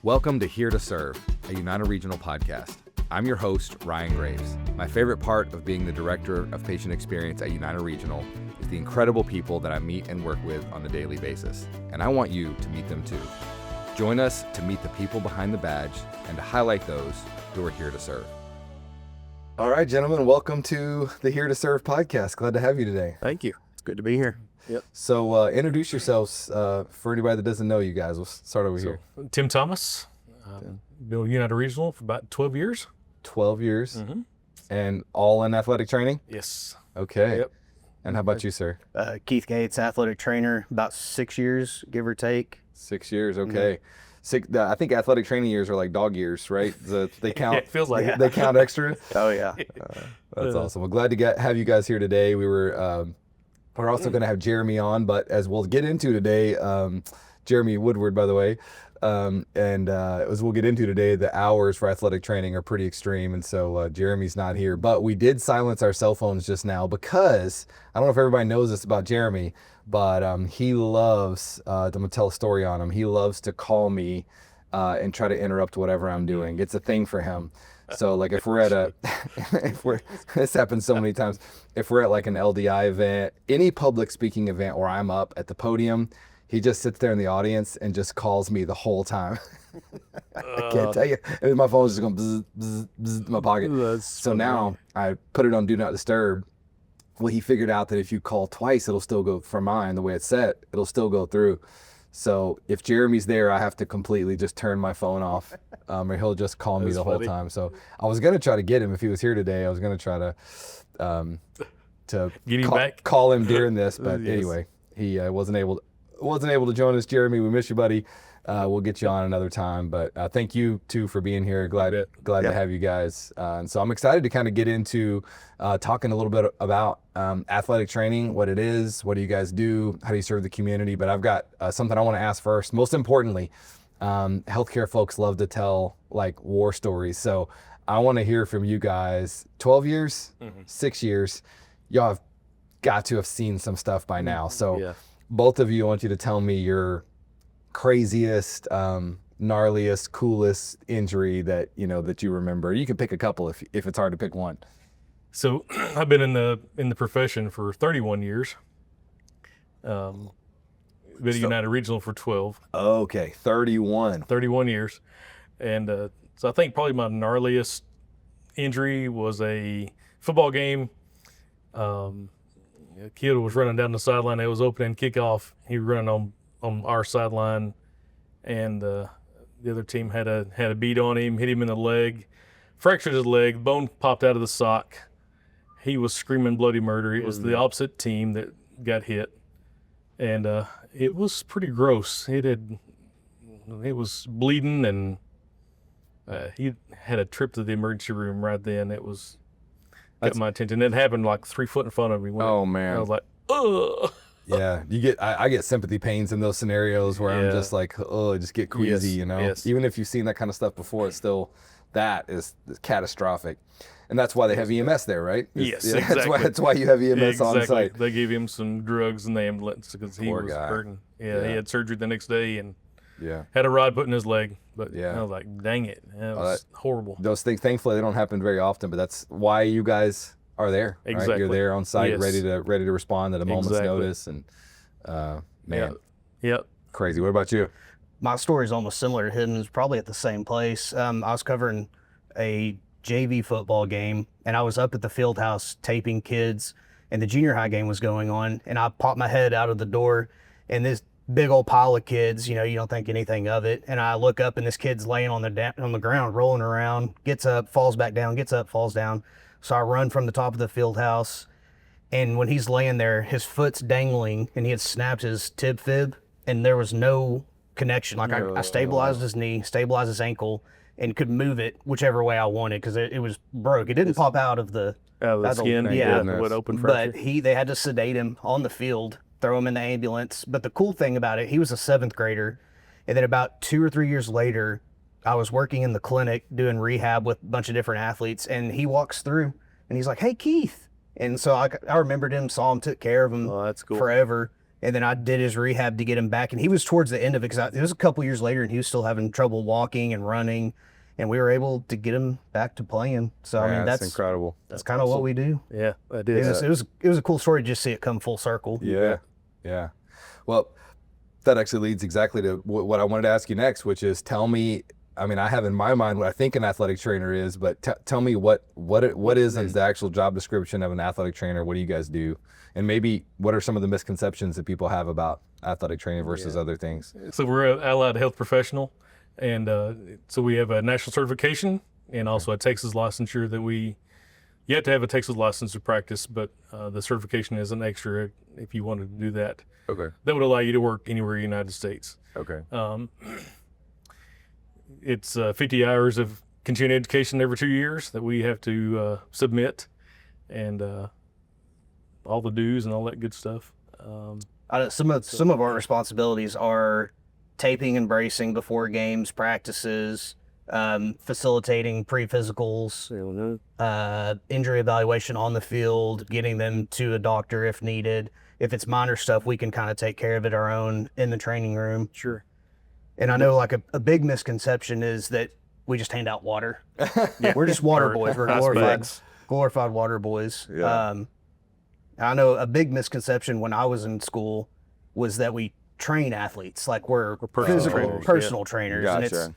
Welcome to Here to Serve, a United Regional podcast. I'm your host, Ryan Graves. My favorite part of being the Director of Patient Experience at United Regional is the incredible people that I meet and work with on a daily basis, and I want you to meet them too. Join us to meet the people behind the badge and to highlight those who are here to serve. All right, gentlemen, welcome to the Here to Serve podcast. Glad to have you today. Thank you. It's good to be here. Yep. So introduce yourselves for anybody that doesn't know you guys. We'll start over here. Tim Thomas, been with United Regional for about 12 years. 12 years? And all in athletic training? Yes. Okay. Yep. And how about you, sir? Keith Gates, athletic trainer, about 6 years, give or take. 6 years, okay. I think athletic training years are like dog years, right? They count. It feels like it. They count extra. Oh, yeah. That's awesome. Well, glad to have you guys here today. We're also going to have Jeremy on, but as we'll get into today, Jeremy Woodward, by the way, as we'll get into today, the hours for athletic training are pretty extreme, and so Jeremy's not here. But we did silence our cell phones just now because, I don't know if everybody knows this about Jeremy, but he loves, I'm going to tell a story on him, he loves to call me and try to interrupt whatever I'm doing. It's a thing for him. So like if we're at this happens so many times, if we're at like an LDI event, any public speaking event where I'm up at the podium, he just sits there in the audience and just calls me the whole time. I can't tell you. And my phone's just going bzz, bzz, bzz in my pocket. So now I put it on Do Not Disturb. Well, he figured out that if you call twice, it'll still go, for mine, the way it's set, it'll still go through. So if Jeremy's there, I have to completely just turn my phone off, or he'll just call me the whole time. So I was going to try to get him if he was here today. I was going to try to Get him back. call him during this, but Yes. anyway, he wasn't able to join us. Jeremy, we miss you, buddy. We'll get you on another time, but thank you too for being here. Glad to have you guys. And so I'm excited to kind of get into talking a little bit about athletic training, what it is, what do you guys do, how do you serve the community? But I've got something I want to ask first. Most importantly, healthcare folks love to tell like war stories. So I want to hear from you guys. 12 years, 6 years, y'all have got to have seen some stuff by now. So both of you, I want you to tell me your craziest, gnarliest, coolest injury that you remember. You can pick a couple if it's hard to pick one. So I've been in the profession for 31 years. Been at United Regional for 12. Okay, 31 years. And so I think probably my gnarliest injury was a football game. A kid was running down the sideline. It was opening kickoff. He was running on our sideline, and the other team had a beat on him, hit him in the leg, fractured his leg, bone popped out of the sock. He was screaming bloody murder. It was the opposite team that got hit, and it was pretty gross. It was bleeding, and he had a trip to the emergency room right then. It was got my attention. It happened like 3 foot in front of me. Oh man! I was like, ugh. Yeah, I get sympathy pains in those scenarios where I'm just like, oh, I just get queasy, Yes. Even if you've seen that kind of stuff before, it's still, that is catastrophic. And that's why they have EMS there, right? Yes, exactly. That's why you have EMS on site. They gave him some drugs in the ambulance because he was hurting. Yeah, he had surgery the next day and had a rod put in his leg. But I was like, dang it, that was horrible. Those things, thankfully, they don't happen very often, but that's why you guys are there. Exactly. Right? You're there on site, ready to respond at a moment's notice. And man, crazy. What about you? My story is almost similar to him. It's probably at the same place. I was covering a JV football game, and I was up at the field house taping kids, and the junior high game was going on, and I popped my head out of the door, and this big old pile of kids, you don't think anything of it, and I look up, and this kid's laying on the ground, rolling around, gets up, falls back down, gets up, falls down. So I run from the top of the field house, and when he's laying there, his foot's dangling, and he had snapped his tib fib, and there was no connection. Like I stabilized his knee, stabilized his ankle, and could move it whichever way I wanted because it was broke. It didn't pop out of the skin. What open fracture. But they had to sedate him on the field, throw him in the ambulance. But the cool thing about it, he was a 7th grader, and then about 2 or 3 years later, I was working in the clinic doing rehab with a bunch of different athletes, and he walks through, and he's like, "Hey, Keith." And so I remembered him, saw him, took care of him that's cool. forever. And then I did his rehab to get him back. And he was towards the end of it because it was a couple years later and he was still having trouble walking and running. And we were able to get him back to playing. So, I mean, that's incredible. That's kind of what we do. Yeah, that It is. was a cool story to just see it come full circle. Yeah. Yeah. Well, that actually leads exactly to what I wanted to ask you next, which is tell me, I mean, I have in my mind what I think an athletic trainer is, but tell me what is the actual job description of an athletic trainer? What do you guys do? And maybe what are some of the misconceptions that people have about athletic training versus other things? So we're an allied health professional, and so we have a national certification and also a Texas licensure that you have to have a Texas license to practice, but the certification is an extra if you wanted to do that. Okay. That would allow you to work anywhere in the United States. Okay. It's 50 hours of continuing education every 2 years that we have to submit, and all the dues and all that good stuff. Some of our responsibilities are taping and bracing before games, practices, facilitating pre-physicals, injury evaluation on the field, getting them to a doctor if needed. If it's minor stuff, we can kind of take care of it our own in the training room. Sure. And I know like a big misconception is that we just hand out water. We're just water boys. We're glorified water boys. Yeah. I know a big misconception when I was in school was that we train athletes, like we're personal trainers. Gotcha. And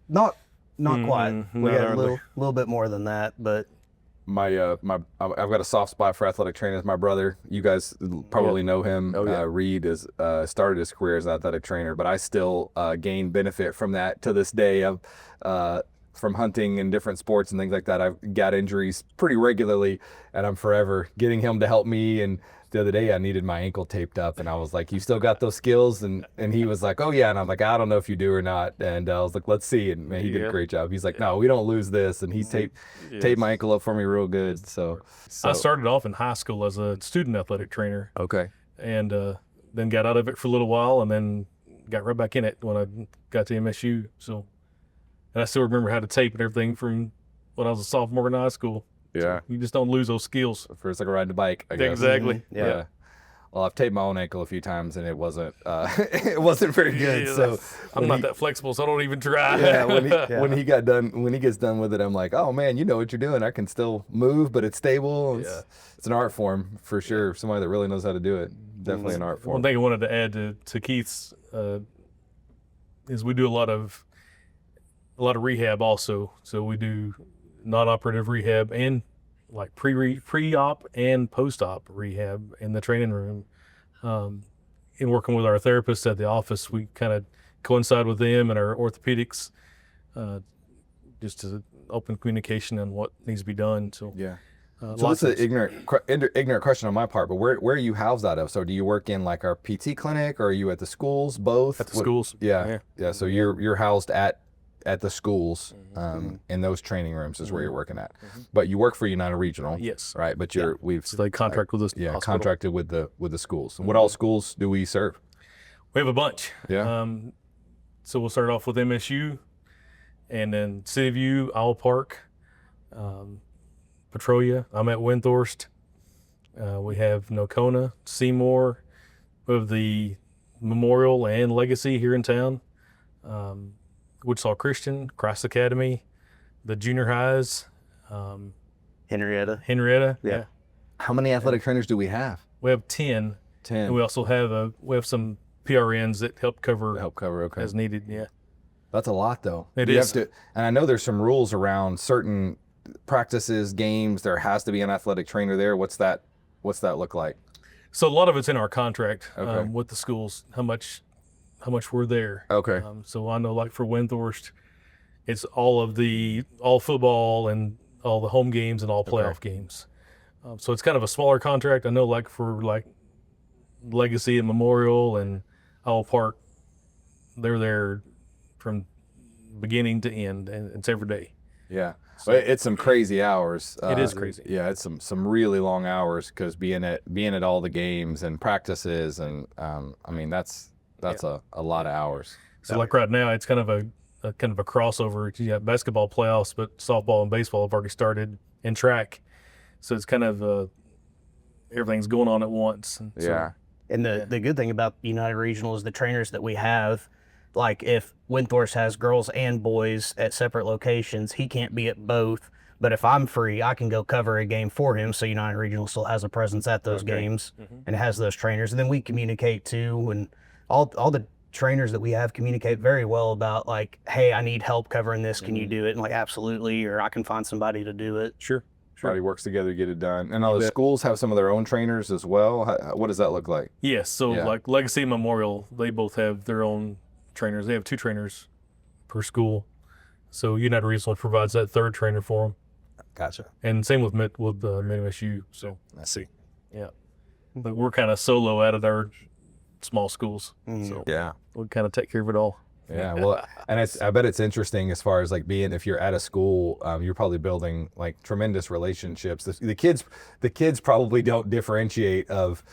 it's not quite. We got a really. little bit more than that, but I've got a soft spot for athletic trainers. My brother, you guys probably know him. Reed is started his career as an athletic trainer, but I still gain benefit from that to this day. Of from hunting and different sports and things like that. I've got injuries pretty regularly, and I'm forever getting him to help me. And the other day I needed my ankle taped up, and I was like, "You still got those skills?" And he was like, "Oh yeah." And I'm like, "I don't know if you do or not." And I was like, "Let's see." And man, he did a great job. He's like, "No, we don't lose this." And he taped my ankle up for me real good. So I started off in high school as a student athletic trainer, okay. and then got out of it for a little while, and then got right back in it when I got to MSU. So, and I still remember how to tape and everything from when I was a sophomore in high school. Yeah. So you just don't lose those skills. First, like riding a bike, I guess. Exactly. Yeah. Well, I've taped my own ankle a few times, and it wasn't it wasn't very good. Yeah, so I'm not that flexible, so I don't even try. Yeah, when he gets done with it, I'm like, oh man, you know what you're doing. I can still move, but it's stable. It's an art form for sure. Somebody that really knows how to do it. Definitely an art form. One thing I wanted to add to Keith's is we do a lot of rehab also. So we do non-operative rehab and like pre-op and post-op rehab in the training room. In working with our therapists at the office, we kind of coincide with them and our orthopedics, just to open communication on what needs to be done. So yeah. So that's an ignorant question on my part, but where are you housed out of? So do you work in like our PT clinic, or are you at the schools? Both? At the schools. Yeah. So you're housed at the schools, in those training rooms is where you're working at. But you work for United Regional. Yes. Right. But so they contract with us. Yeah. hospital. Contracted with the schools. And what all schools do we serve? We have a bunch. Yeah. So we'll start off with MSU, and then City View, Owl Park, Petrolia. I'm at Windthorst. We have Nocona, Seymour. We have the Memorial and Legacy here in town. Wichita Christian, Christ Academy, the junior highs. Henrietta. Yeah. How many athletic trainers do we have? We have 10. 10. And we also have some PRNs that help cover Okay. as needed. Yeah. That's a lot though. It You is. have to, and I know there's some rules around certain practices, games. There has to be an athletic trainer there. What's that look like? So a lot of it's in our contract Okay. with the schools, how much we're there. Okay. So I know, like for Windthorst, it's all football and all the home games and all playoff games. So it's kind of a smaller contract. I know, like for like Legacy and Memorial and Owl Park, they're there from beginning to end, and it's every day. Yeah. So it's some crazy hours. It is crazy. Yeah, it's some really long hours because being at all the games and practices, and I mean that's a lot of hours. So like right now, it's kind of a crossover. You have basketball playoffs, but softball and baseball have already started, and track. So it's kind of everything's going on at once. And so, Yeah. And the good thing about United Regional is the trainers that we have, like if Windthorst has girls and boys at separate locations, he can't be at both. But if I'm free, I can go cover a game for him. So United Regional still has a presence at those games and has those trainers. And then we communicate too. And all the trainers that we have communicate very well about like, hey, I need help covering this. Can you do it? And like, absolutely. Or I can find somebody to do it. Sure. Everybody works together to get it done. And all the schools have some of their own trainers as well. What does that look like? Yes. So like Legacy and Memorial, they both have their own trainers. They have 2 trainers per school. So United Regional provides that 3rd trainer for them. Gotcha. And same with MSU. So I see. Yeah. But we're kind of solo out of our small schools. So Yeah. we kind of take care of it all. Yeah, well, and I bet it's interesting as far as like being, if you're at a school, you're probably building like tremendous relationships. The kids probably don't differentiate of,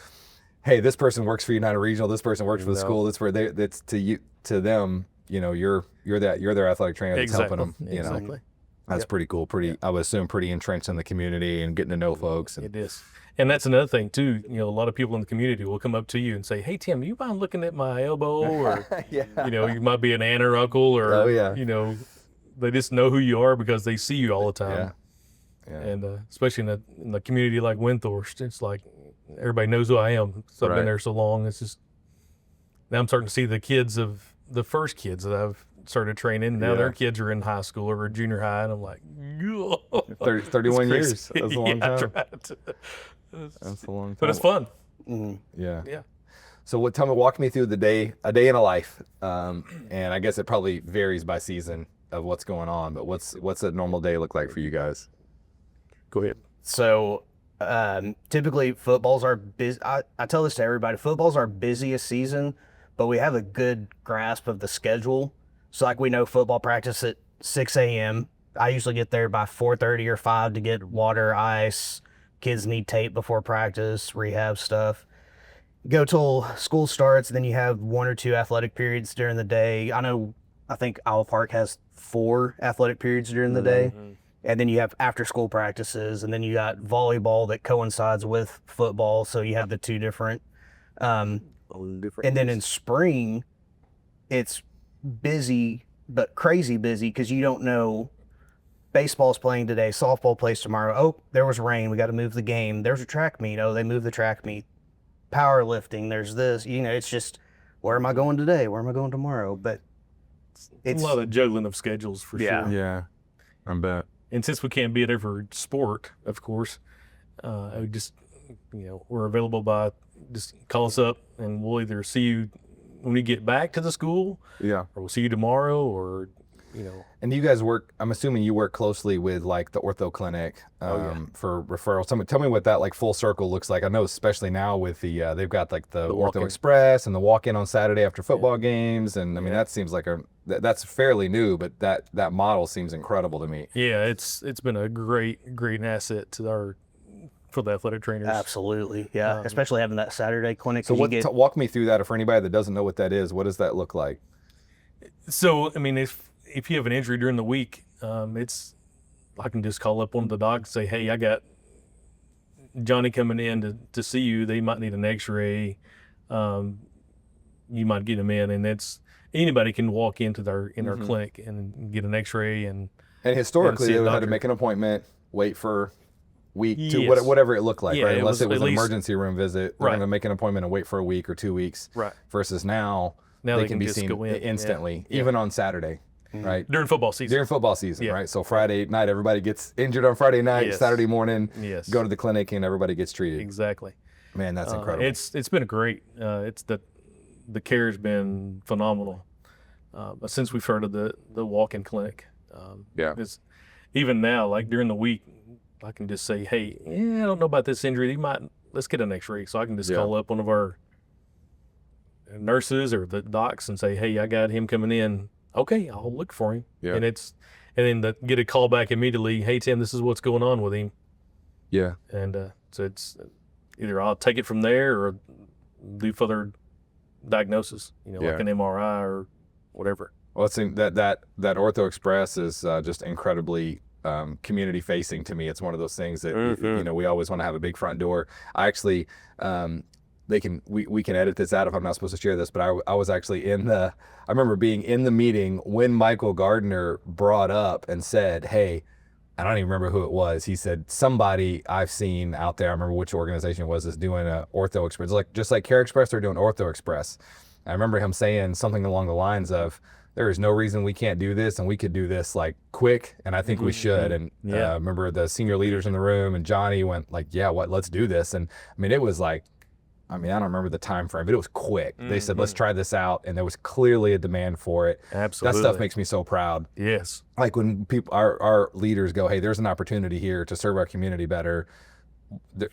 hey, this person works for United Regional, this person works for the school. That's to them, you're their athletic trainer that's helping them. Exactly. That's pretty cool. I would assume pretty entrenched in the community and getting to know folks. It is. And that's another thing too. A lot of people in the community will come up to you and say, "Hey Tim, you mind looking at my elbow?" Or you might be an aunt or uncle, or they just know who you are because they see you all the time. Yeah. And especially in the community like Windthorst, it's like everybody knows who I am. So I've been there so long. It's just now I'm starting to see the first kids that I've started training. Now their kids are in high school or junior high, and I'm like, 31 years. That's a long time. That's a long time. But it's fun. Yeah. Yeah. So walk me through a day in a life. And I guess it probably varies by season of what's going on, but what's a normal day look like for you guys? Go ahead. So typically footballs are busy. I tell this to everybody, football's our busiest season, but we have a good grasp of the schedule. So like we know football practice at 6 a.m. I usually get there by 4:30 or 5 to get water, ice. Kids need tape before practice, rehab stuff. Go till school starts, then you have 1 or 2 athletic periods during the day. I think Owl Park has 4 athletic periods during the day. And then you have after school practices, and then you got volleyball that coincides with football. So you have the 2 different. And then in spring, it's busy, but crazy busy because you don't know. Baseball's playing today, softball plays tomorrow. Oh, there was rain. We got to move the game. There's a track meet. Oh, they moved the track meet. Powerlifting, there's this. It's just, where am I going today? Where am I going tomorrow? But it's a lot of juggling of schedules for sure. Yeah, I bet. And since we can't be at every sport, of course, we just, we're available by just call us up, and we'll either see you when we get back to the school, or we'll see you tomorrow, or And you guys I'm assuming you work closely with like the ortho clinic for referrals. Tell me what that like full circle looks like. I know especially now with they've got like the Ortho Express and the walk-in on Saturday after football games. And I mean, that seems like that's fairly new, but that model seems incredible to me. Yeah, it's been a great asset to for the athletic trainers. Absolutely. Yeah. Especially having that Saturday clinic. So walk me through that. For anybody that doesn't know what that is, what does that look like? So, I mean, if you have an injury during the week, I can just call up one of the docs and say, hey, I got Johnny coming in to see you. They might need an x-ray. You might get them in, and anybody can walk into our clinic and get an x-ray. And historically, they would have to make an appointment, wait for week, to whatever it looked like, right? Unless it was an emergency room visit, they're going to make an appointment and wait for a week or 2 weeks. Right. Versus now they can be seen instantly, even on Saturday. Right. During football season. Right? So Friday night, everybody gets injured on Friday night, Saturday morning, go to the clinic and everybody gets treated. Exactly. Man, that's incredible. It's been great. The care has been phenomenal since we've started the walk-in clinic. Even now, like during the week, I can just say, hey, I don't know about this injury. Let's get an x-ray. So I can just call up one of our nurses or the docs and say, hey, I got him coming in. Okay, I'll look for him. Yeah. And then get a call back immediately. Hey Tim, this is what's going on with him. Yeah. And so it's either I'll take it from there or do further diagnosis. Like an MRI or whatever. Well, it's that Ortho Express is just incredibly community facing to me. It's one of those things that we always want to have a big front door. I actually we can edit this out if I'm not supposed to share this, but I was actually I remember being in the meeting when Michael Gardner brought up and said, hey, I don't even remember who it was. He said, somebody I've seen out there, I remember which organization it was, is doing a Ortho Express. Just like Care Express, they're doing Ortho Express. I remember him saying something along the lines of, there is no reason we can't do this, and we could do this like quick, and I think we should. And I remember the senior leaders in the room, and Johnny went like, yeah, let's do this. And I mean, it was like, I don't remember the time frame, but it was quick. They said, let's try this out. And there was clearly a demand for it. Absolutely. That stuff makes me so proud. Yes. Like when our leaders go, hey, there's an opportunity here to serve our community better.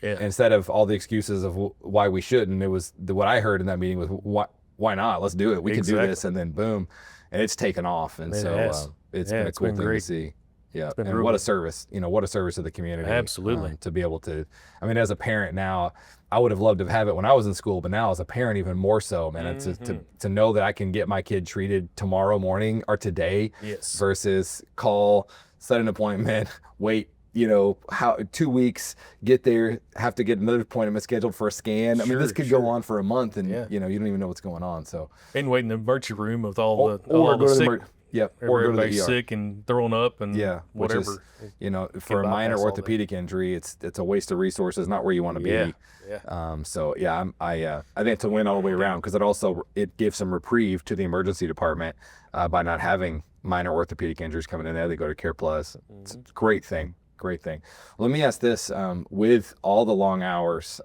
Instead of all the excuses of why we shouldn't, it was what I heard in that meeting was, why not? Let's do it. We can do this. And then boom, and it's taken off. And it's been a cool thing to see. Yeah. And what a service, what a service to the community. Absolutely. To be able to, as a parent now, I would have loved to have it when I was in school, but now as a parent, even more so, man. It's to know that I can get my kid treated tomorrow morning or today versus call, set an appointment, wait, 2 weeks, get there, have to get another appointment scheduled for a scan. This could go on for a month and, you don't even know what's going on. So, and wait in the emergency room with all the sick. Or go to the ER. Sick and throwing up and whatever. Is, for a minor orthopedic injury, it's a waste of resources, not where you want to be. I think it's a win all the way around, because it gives some reprieve to the emergency department by not having minor orthopedic injuries coming in there. They go to Care Plus. It's a great thing. Let me ask this: with all the long hours,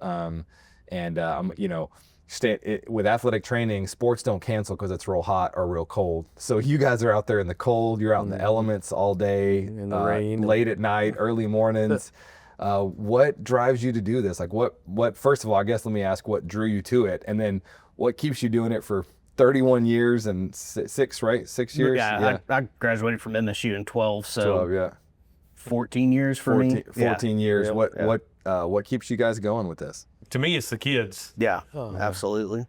with athletic training, sports don't cancel because it's real hot or real cold. So you guys are out there in the cold, you're out in the elements all day, in the rain, late at night, early mornings. What drives you to do this? Like what, first of all, I guess let me ask what drew you to it, and then what keeps you doing it for 31 years and 6 years? Yeah. I graduated from MSU in 12, so 12, 14 years for 14 years. Yeah. What keeps you guys going with this? To me, it's the kids. Yeah, absolutely.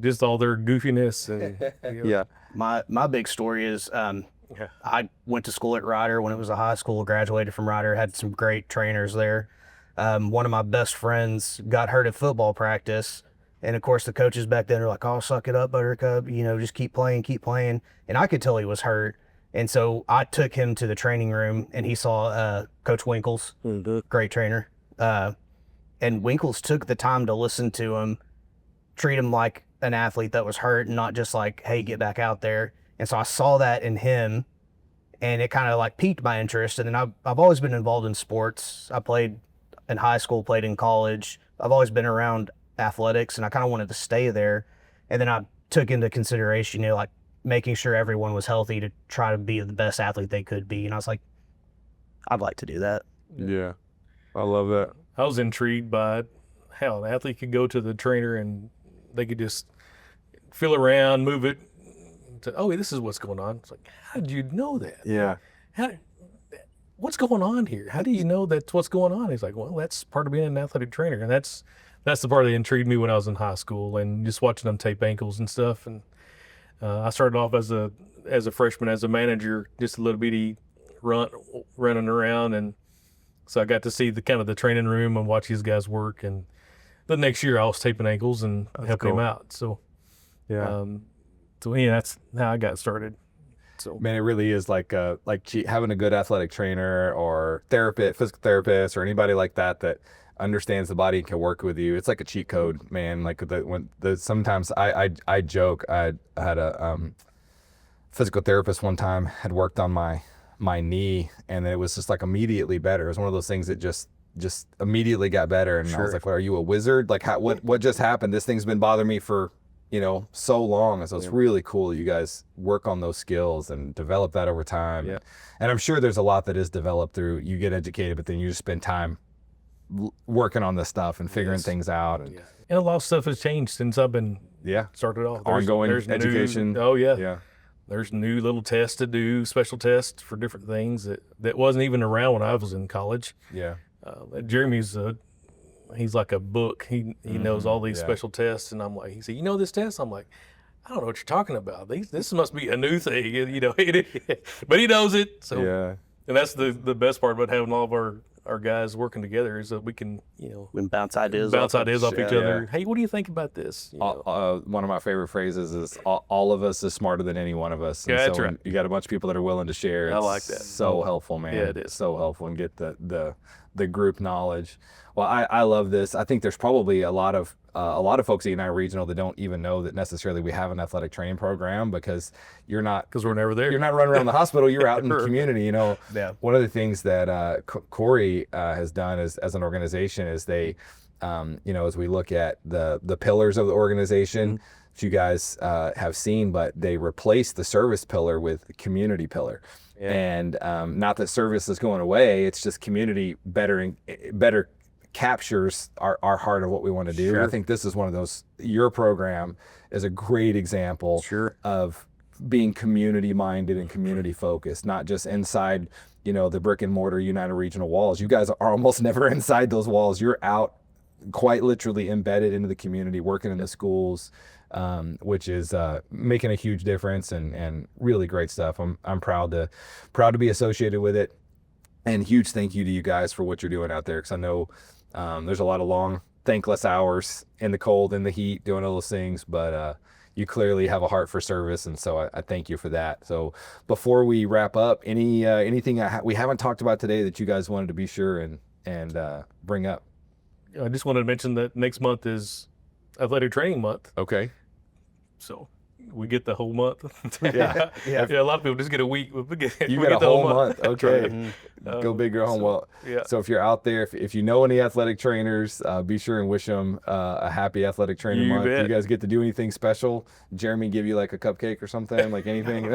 Just all their goofiness. And, My big story is I went to school at Ryder when it was a high school, graduated from Ryder, had some great trainers there. One of my best friends got hurt at football practice. And of course, the coaches back then are like, oh, suck it up, Buttercup, just keep playing. And I could tell he was hurt. And so I took him to the training room, and he saw Coach Winkles, great trainer. And Winkles took the time to listen to him, treat him like an athlete that was hurt, and not just like, hey, get back out there. And so I saw that in him, and it kind of like piqued my interest. And then I've always been involved in sports. I played in high school, played in college. I've always been around athletics, and I kind of wanted to stay there. And then I took into consideration, like making sure everyone was healthy to try to be the best athlete they could be. And I was like, I'd like to do that. Yeah, I love that. I was intrigued by how an athlete could go to the trainer and they could just feel around, move it to, oh, this is what's going on. It's like, how did you know that? Yeah. What's going on here? How do you know that's what's going on? He's like, well, that's part of being an athletic trainer. And that's the part that intrigued me when I was in high school, and just watching them tape ankles and stuff. And I started off as a freshman, as a manager, just a little bitty running around, and so I got to see the kind of the training room and watch these guys work. And the next year I was taping ankles and helping them out. So, that's how I got started. So, man, it really is like having a good athletic trainer or physical therapist, or anybody like that understands the body and can work with you. It's like a cheat code, man. Like sometimes I joke. I had a physical therapist one time, had worked on my knee, and then it was just like immediately better. It was one of those things that just immediately got better. And I was like, well, are you a wizard? Like, what just happened? This thing's been bothering me for so long. And so it's really cool you guys work on those skills and develop that over time. And I'm sure there's a lot that is developed through you get educated, but then you just spend time working on this stuff and figuring things out. And a lot of stuff has changed since I've been started off. Ongoing education. There's new little tests to do, special tests for different things that wasn't even around when I was in college. Jeremy's he's like a book. He knows all these special tests, and I'm like, he said, this test? I'm like, I don't know what you're talking about. This must be a new thing, but he knows it. So, and that's the best part about having all of our guys working together is that we can, We can bounce ideas off each Yeah. other. Hey, what do you think about this? One of my favorite phrases is all of us is smarter than any one of us. And Yeah, that's so right. when you got a bunch of people that are willing to share. I It's like that. so helpful, man. Yeah, it is. So helpful, and get the group knowledge. Well, I love this. I think there's probably a lot of folks at United Regional that don't even know that necessarily we have an athletic training program, because you're not Because we're never there. You're not running around the hospital. You're out in the Sure. community. Yeah. One of the things that Corey has done as an organization is they, as we look at the pillars of the organization, which you guys have seen, but they replaced the service pillar with the community pillar. Yeah. And not that service is going away. It's just community better captures our heart of what we want to do. Sure. I think this is one of those. Your program is a great example Sure. of being community minded and community focused, not just inside, the brick and mortar United Regional walls. You guys are almost never inside those walls. You're out, quite literally embedded into the community, working in the schools, which is making a huge difference, and really great stuff. I'm proud to be associated with it, and huge thank you to you guys for what you're doing out there, because I know there's a lot of long, thankless hours in the cold, in the heat, doing all those things, but you clearly have a heart for service, and so I thank you for that. So before we wrap up, anything we haven't talked about today that you guys wanted to be sure and bring up? I just wanted to mention that next month is athletic training month. Okay. So we get the whole month. Yeah. A lot of people just get a week. We get A the whole month. Okay. Right. Go big or home. Well, yeah. so if you're out there, if you know any athletic trainers, be sure and wish them a happy athletic training You month. bet. You guys get to do anything special? Jeremy give you like a cupcake or something, like anything?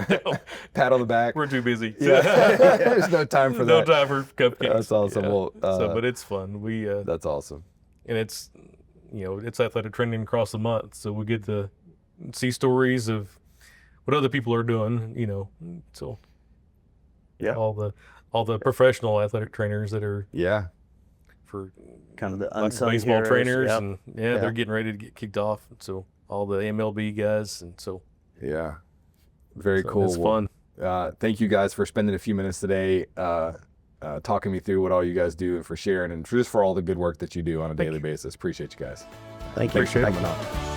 Pat on the back? We're too busy. Yeah. There's no time for No that. time for cupcakes. That's awesome. Yeah. Well, but it's fun. that's awesome. And it's it's athletic training across the month, so we get to see stories of what other people are doing. So Yeah. all the professional athletic trainers that are Yeah. for Kind of the like unsung baseball heroes. trainers, Yep. and Yeah. they're getting ready to get kicked off. So all the MLB guys, and so Yeah. Very so cool. It's Well, fun. thank you guys for spending a few minutes today talking me through what all you guys do, and for sharing, and just for all the good work that you do on a daily basis. Appreciate you guys. Thank you. Thanks for coming on.